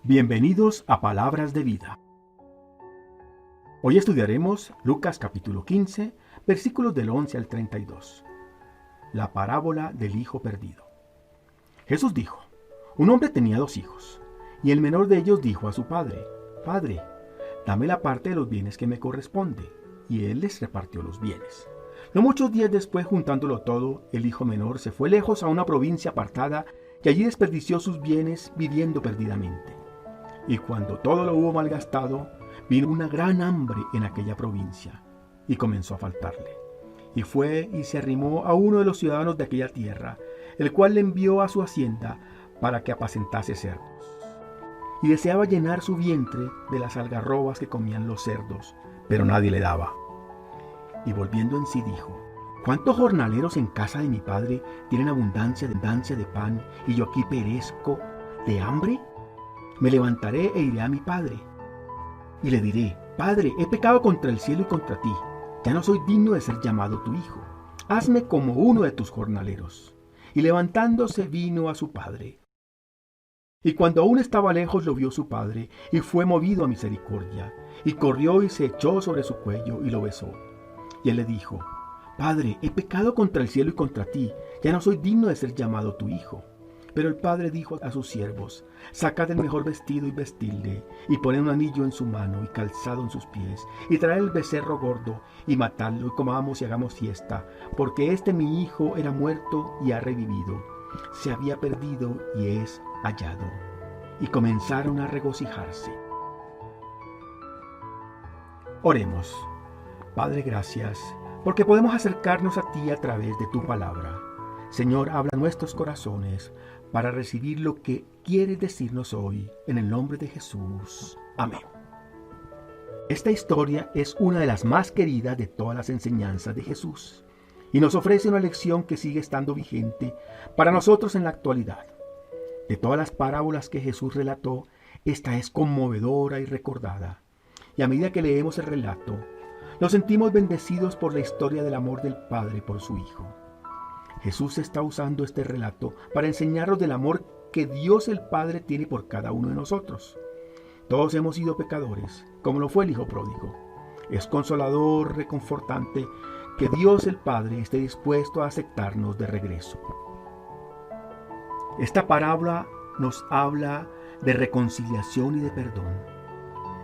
Bienvenidos a Palabras de Vida. Hoy estudiaremos Lucas capítulo 15, versículos del 11 al 32. La parábola del hijo perdido. Jesús dijo: un hombre tenía 2 hijos, y el menor de ellos dijo a su padre: Padre, dame la parte de los bienes que me corresponde. Y él les repartió los bienes. No muchos días después, juntándolo todo, el hijo menor se fue lejos a una provincia apartada y allí desperdició sus bienes viviendo perdidamente. Y cuando todo lo hubo malgastado, vino una gran hambre en aquella provincia, y comenzó a faltarle. Y fue y se arrimó a uno de los ciudadanos de aquella tierra, el cual le envió a su hacienda para que apacentase cerdos. Y deseaba llenar su vientre de las algarrobas que comían los cerdos, pero nadie le daba. Y volviendo en sí dijo: ¿cuántos jornaleros en casa de mi padre tienen abundancia de pan, y yo aquí perezco de hambre? Me levantaré e iré a mi padre, y le diré: Padre, he pecado contra el cielo y contra ti. Ya no soy digno de ser llamado tu hijo. Hazme como uno de tus jornaleros. Y levantándose vino a su padre. Y cuando aún estaba lejos lo vio su padre, y fue movido a misericordia, y corrió y se echó sobre su cuello y lo besó. Y él le dijo: Padre, he pecado contra el cielo y contra ti. Ya no soy digno de ser llamado tu hijo. Pero el padre dijo a sus siervos: sacad el mejor vestido y vestidle, y poned un anillo en su mano y calzado en sus pies, y traed el becerro gordo, y matadlo, y comamos y hagamos fiesta, porque este mi hijo era muerto y ha revivido, se había perdido y es hallado. Y comenzaron a regocijarse. Oremos. Padre, gracias, porque podemos acercarnos a ti a través de tu palabra. Señor, habla a nuestros corazones para recibir lo que quieres decirnos hoy, en el nombre de Jesús. Amén. Esta historia es una de las más queridas de todas las enseñanzas de Jesús y nos ofrece una lección que sigue estando vigente para nosotros en la actualidad. De todas las parábolas que Jesús relató, esta es conmovedora y recordada. Y a medida que leemos el relato, nos sentimos bendecidos por la historia del amor del Padre por su Hijo. Jesús está usando este relato para enseñarnos del amor que Dios el Padre tiene por cada uno de nosotros. Todos hemos sido pecadores, como lo fue el Hijo pródigo. Es consolador, reconfortante, que Dios el Padre esté dispuesto a aceptarnos de regreso. Esta parábola nos habla de reconciliación y de perdón.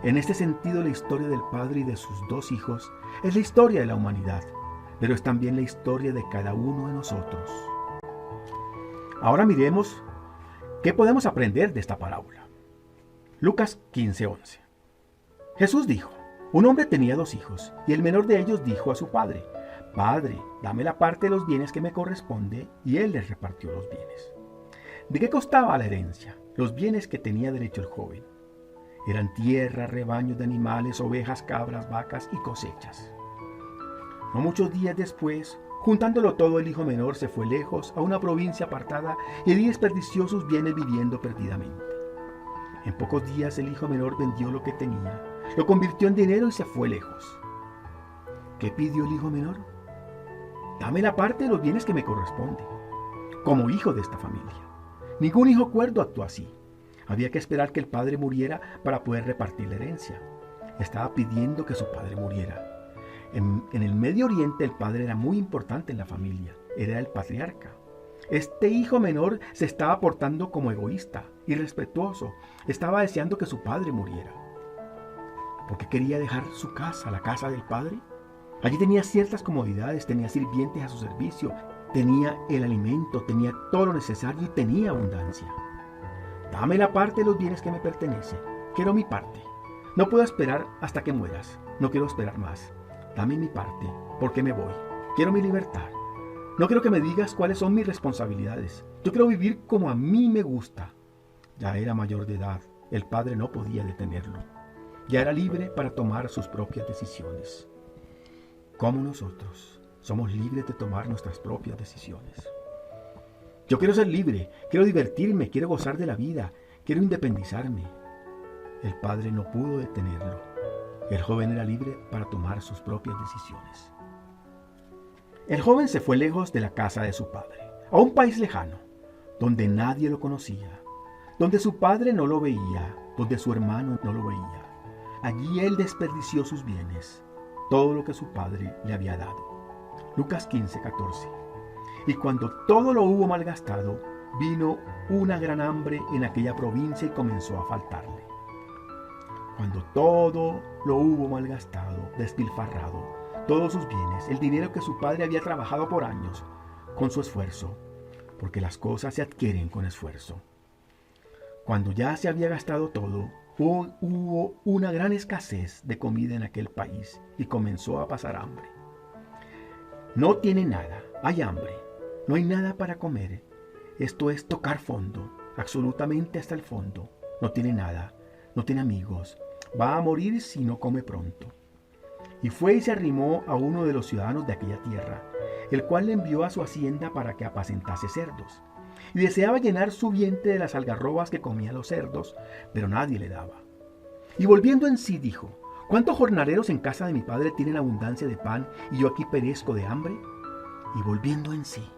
En este sentido, la historia del Padre y de sus 2 hijos es la historia de la humanidad, pero es también la historia de cada uno de nosotros. Ahora miremos qué podemos aprender de esta parábola. Lucas 15:11. Jesús dijo: un hombre tenía 2 hijos, y el menor de ellos dijo a su padre: Padre, dame la parte de los bienes que me corresponde, y él les repartió los bienes. ¿De qué costaba la herencia? Los bienes que tenía derecho el joven. Eran tierra, rebaños de animales, ovejas, cabras, vacas y cosechas. No muchos días después, juntándolo todo, el hijo menor se fue lejos a una provincia apartada y allí desperdició sus bienes viviendo perdidamente. En pocos días el hijo menor vendió lo que tenía, lo convirtió en dinero y se fue lejos. ¿Qué pidió el hijo menor? Dame la parte de los bienes que me corresponde. Como hijo de esta familia. Ningún hijo cuerdo actuó así. Había que esperar que el padre muriera para poder repartir la herencia. Estaba pidiendo que su padre muriera. En el Medio Oriente el padre era muy importante en la familia, era el patriarca. Este hijo menor se estaba portando como egoísta, irrespetuoso, estaba deseando que su padre muriera. ¿Por qué quería dejar su casa, la casa del padre? Allí tenía ciertas comodidades, tenía sirvientes a su servicio, tenía el alimento, tenía todo lo necesario y tenía abundancia. Dame la parte de los bienes que me pertenece, quiero mi parte. No puedo esperar hasta que mueras, no quiero esperar más. Dame mi parte, porque me voy. Quiero mi libertad. No quiero que me digas cuáles son mis responsabilidades. Yo quiero vivir como a mí me gusta. Ya era mayor de edad. El padre no podía detenerlo. Ya era libre para tomar sus propias decisiones. Como nosotros somos libres de tomar nuestras propias decisiones. Yo quiero ser libre, quiero divertirme, quiero gozar de la vida, quiero independizarme. El padre no pudo detenerlo. El joven era libre para tomar sus propias decisiones. El joven se fue lejos de la casa de su padre, a un país lejano, donde nadie lo conocía, donde su padre no lo veía, donde su hermano no lo veía. Allí él desperdició sus bienes, todo lo que su padre le había dado. Lucas 15:14. Y cuando todo lo hubo malgastado, vino una gran hambre en aquella provincia y comenzó a faltarle. Cuando todo lo hubo malgastado, despilfarrado, todos sus bienes, el dinero que su padre había trabajado por años, con su esfuerzo, porque las cosas se adquieren con esfuerzo. Cuando ya se había gastado todo, hubo una gran escasez de comida en aquel país y comenzó a pasar hambre. No tiene nada, hay hambre, no hay nada para comer. Esto es tocar fondo, absolutamente hasta el fondo. No tiene nada, no tiene amigos, va a morir si no come pronto. Y fue y se arrimó a uno de los ciudadanos de aquella tierra, el cual le envió a su hacienda para que apacentase cerdos. Y deseaba llenar su vientre de las algarrobas que comían los cerdos, pero nadie le daba. Y volviendo en sí dijo: ¿cuántos jornaleros en casa de mi padre tienen abundancia de pan y yo aquí perezco de hambre? Y volviendo en sí.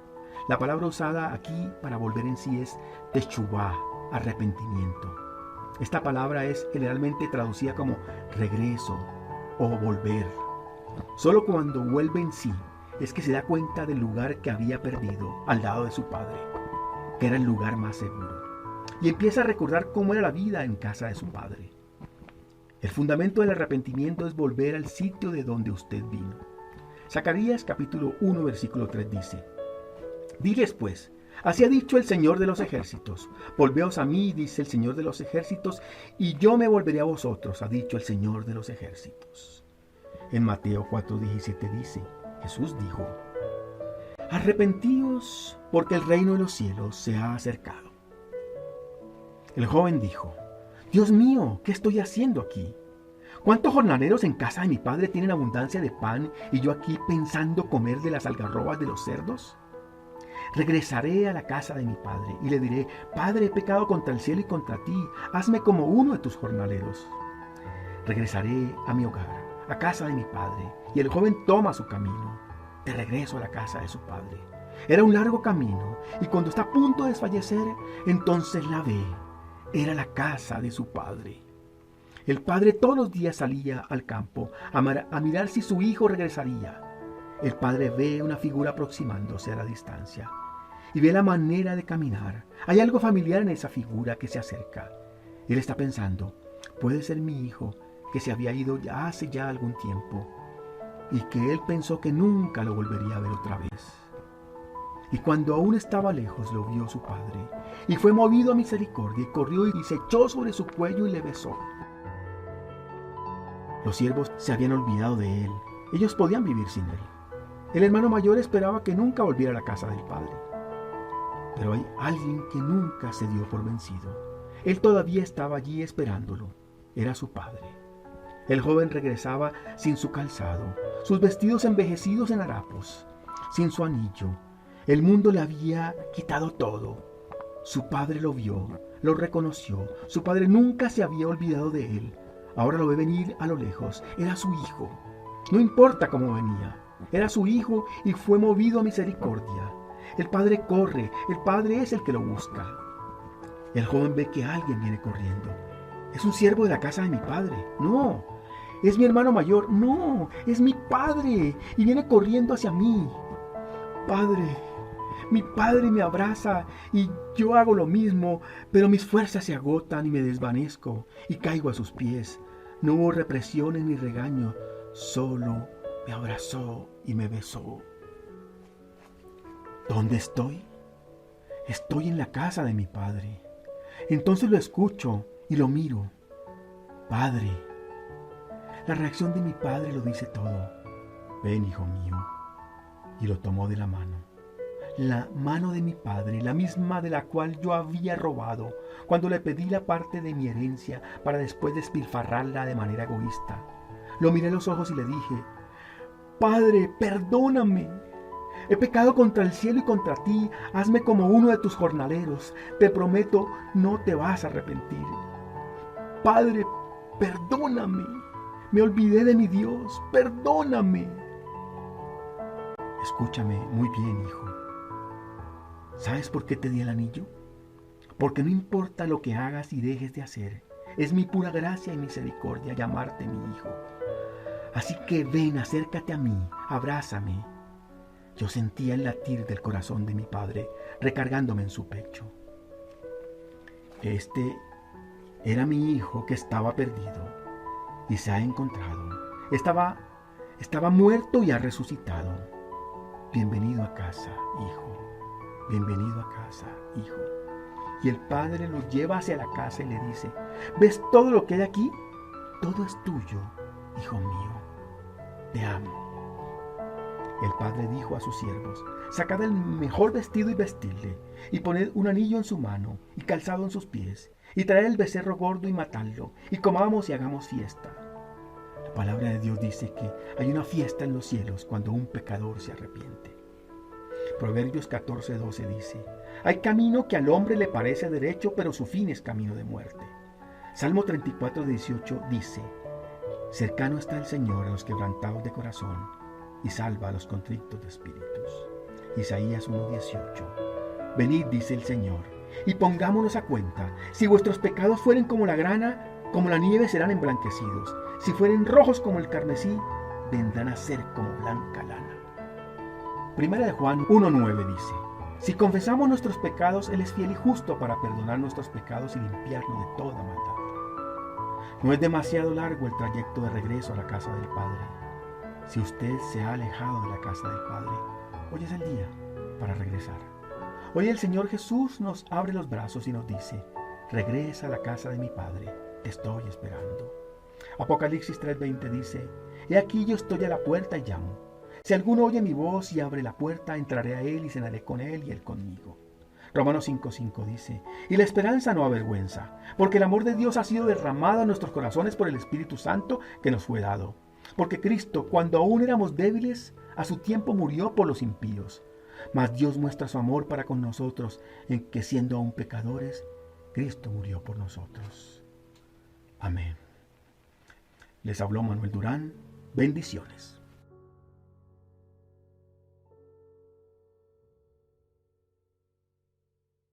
La palabra usada aquí para volver en sí es teshuvá, arrepentimiento. Esta palabra es generalmente traducida como regreso o volver. Solo cuando vuelve en sí es que se da cuenta del lugar que había perdido al lado de su padre, que era el lugar más seguro, y empieza a recordar cómo era la vida en casa de su padre. El fundamento del arrepentimiento es volver al sitio de donde usted vino. Zacarías capítulo 1 versículo 3 dice: diles pues, así ha dicho el Señor de los ejércitos, volveos a mí, dice el Señor de los ejércitos, y yo me volveré a vosotros, ha dicho el Señor de los ejércitos. En Mateo 4:17 dice: Jesús dijo: arrepentíos, porque el reino de los cielos se ha acercado. El joven dijo: Dios mío, ¿qué estoy haciendo aquí? ¿Cuántos jornaleros en casa de mi padre tienen abundancia de pan y yo aquí pensando comer de las algarrobas de los cerdos? Regresaré a la casa de mi padre y le diré: Padre, he pecado contra el cielo y contra ti, hazme como uno de tus jornaleros. Regresaré a mi hogar, a casa de mi padre, y el joven toma su camino de regreso a la casa de su padre. Era un largo camino, y cuando está a punto de desfallecer, entonces la ve. Era la casa de su padre. El padre todos los días salía al campo a mirar si su hijo regresaría. El padre ve una figura aproximándose a la distancia y ve la manera de caminar. Hay algo familiar en esa figura que se acerca. Él está pensando: puede ser mi hijo, que se había ido ya hace algún tiempo y que él pensó que nunca lo volvería a ver otra vez. Y cuando aún estaba lejos lo vio su padre, y fue movido a misericordia, y corrió y se echó sobre su cuello y le besó. Los siervos se habían olvidado de él. Ellos podían vivir sin él. El hermano mayor esperaba que nunca volviera a la casa del padre. Pero hay alguien que nunca se dio por vencido. Él todavía estaba allí esperándolo. Era su padre. El joven regresaba sin su calzado, sus vestidos envejecidos en harapos, sin su anillo. El mundo le había quitado todo. Su padre lo vio, lo reconoció. Su padre nunca se había olvidado de él. Ahora lo ve venir a lo lejos. Era su hijo. No importa cómo venía. Era su hijo y fue movido a misericordia. El padre corre. El padre es el que lo busca. El joven ve que alguien viene corriendo. Es un siervo de la casa de mi padre. No, es mi hermano mayor. No, es mi padre y viene corriendo hacia mí. Padre. Mi padre me abraza y yo hago lo mismo, pero mis fuerzas se agotan y me desvanezco y caigo a sus pies. No hubo represiones ni regaño, solo me abrazó y me besó. ¿Dónde estoy? Estoy en la casa de mi padre. Entonces lo escucho y lo miro. Padre. La reacción de mi padre lo dice todo. Ven, hijo mío. Y lo tomó de la mano. La mano de mi padre, la misma de la cual yo había robado cuando le pedí la parte de mi herencia para después despilfarrarla de manera egoísta. Lo miré a los ojos y le dije: Padre, perdóname. He pecado contra el cielo y contra ti. Hazme como uno de tus jornaleros. Te prometo, no te vas a arrepentir. Padre, perdóname. Me olvidé de mi Dios. Perdóname. Escúchame muy bien, hijo. ¿Sabes por qué te di el anillo? Porque no importa lo que hagas y dejes de hacer, Es mi pura gracia y misericordia llamarte mi hijo. Así que ven, acércate a mí, abrázame. Yo sentía el latir del corazón de mi padre recargándome en su pecho. Este era mi hijo que estaba perdido y se ha encontrado. Estaba muerto y ha resucitado. Bienvenido a casa, hijo. Bienvenido a casa, hijo. Y el padre lo lleva hacia la casa y le dice: ¿ves todo lo que hay aquí? Todo es tuyo, hijo mío. Te amo. El padre dijo a sus siervos: sacad el mejor vestido y vestidle, y poned un anillo en su mano y calzado en sus pies, y traed el becerro gordo y matadlo, y comamos y hagamos fiesta. La palabra de Dios dice que hay una fiesta en los cielos cuando un pecador se arrepiente. Proverbios 14:12 dice: hay camino que al hombre le parece derecho, pero su fin es camino de muerte. Salmo 34:18 dice: cercano está el Señor a los quebrantados de corazón, y salva a los contritos de espíritus. Isaías 1:18. Venid, dice el Señor, y pongámonos a cuenta. Si vuestros pecados fueren como la grana, como la nieve serán emblanquecidos. Si fueren rojos como el carmesí, vendrán a ser como blanca lana. Primera de Juan 1:9 dice: si confesamos nuestros pecados, Él es fiel y justo para perdonar nuestros pecados y limpiarnos de toda maldad. No es demasiado largo el trayecto de regreso a la casa del Padre. Si usted se ha alejado de la casa del Padre, hoy es el día para regresar. Hoy el Señor Jesús nos abre los brazos y nos dice: regresa a la casa de mi Padre, te estoy esperando. Apocalipsis 3:20 dice: he aquí yo estoy a la puerta y llamo. Si alguno oye mi voz y abre la puerta, entraré a él y cenaré con él y él conmigo. Romanos 5:5 dice: y la esperanza no avergüenza, porque el amor de Dios ha sido derramado en nuestros corazones por el Espíritu Santo que nos fue dado. Porque Cristo, cuando aún éramos débiles, a su tiempo murió por los impíos. Mas Dios muestra su amor para con nosotros, en que siendo aún pecadores, Cristo murió por nosotros. Amén. Les habló Manuel Durán. Bendiciones.